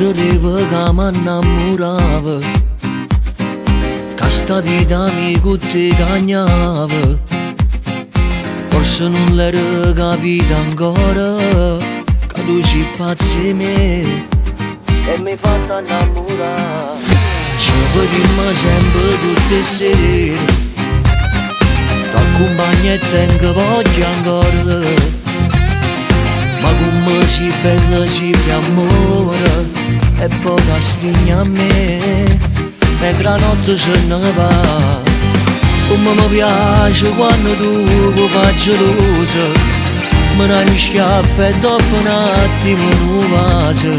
credevo che mi innamoravo, che sta vita mi ti cagnava. Forse non l'ero capito ancora, che tu sei pazzo di me e mi hai fatto innamorare. Ci vediamo sempre tutte le sere, t'accompagno e tengo voglia ancora. Ma come si bella si fa amore e poi ti stringi a me mentre la notte se ne va. Come mi piace quando tu mi fai gelosa, mi dai un schiaffo e dopo un attimo non vaso.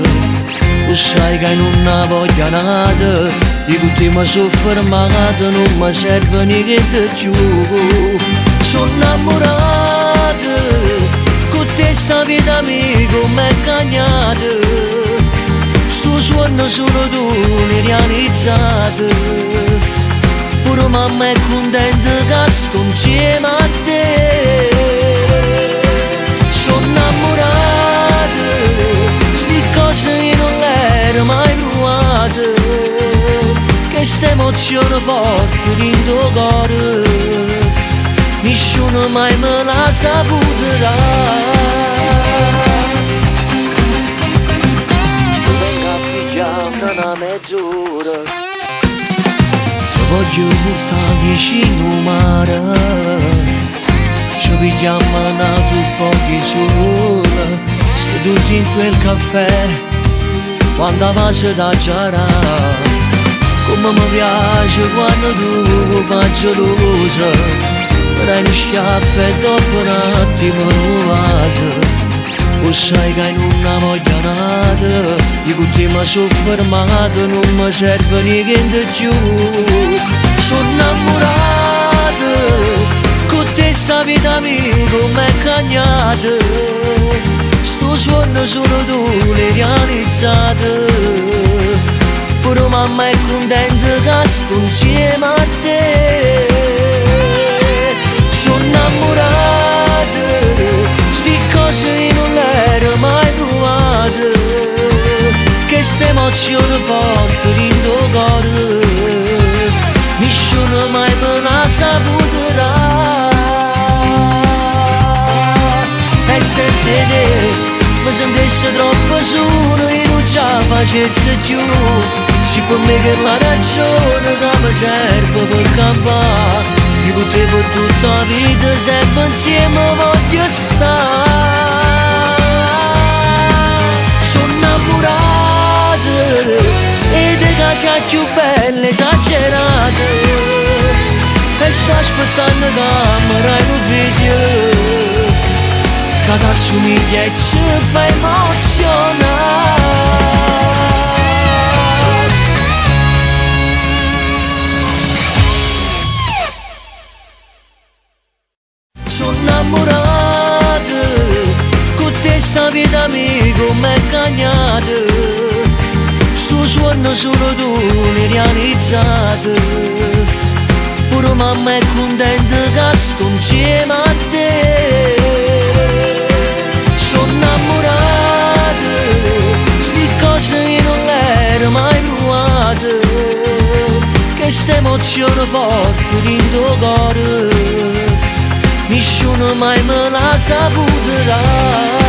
Tu sai che non voglio nada, di tutti mi sono fermato, non mi serve niente più. Sono innamorato, con te sta vita amico m'è cagnata. Sto sogno solo tu l'hai realizzato. Pure mamma è contenta che sto insieme a te. Sono innamorato, sti cose io non le ero mai provate. Che sta emozione forte dentro il cuore nessuno mai me l'ha saputerà. Venga a pigliare una mezz'ora, ti voglio portare vicino al mare. Ci pigliamo una tu pochi sola, seduti in quel caffè quando vasi da giara. Come mi piace quando tu mi fai gelosa, dai un schiaffo e dopo un attimo non vaso. O sai che non voglio nada, di tutti mi sono fermato, non mi serve niente più. Sono innamorato, con te sta vita amico m'è cagnata. Sto sogno solo tu l'hai realizzato. Pure mamma è contenta che sto insieme a te. Sono innamorato, sti cose io non le ero mai provate. Che sta emozione forte dentro il cuore nessuno mai me la saputerà. E senza te mi sentissi troppo solo e non ce la facessi più. Si può me che la ragione che mi serve per campare. Io potevo tutta la vita sempre insieme voglio stare. Sono innamorato e te casa più bella esagerata. E sto aspettando che mi dai un video che ti assomiglia e ci fa emozionare. Sono innamorato, con te sta vita amico m'è cagnata. Sto sogno solo tu l'hai realizzato. Pure mamma è contenta che sto insieme a te. Sono innamorato, sti cose io non le ero mai provate. Che sta emozione forte dentro il cuore nessuno mai me la saputerà.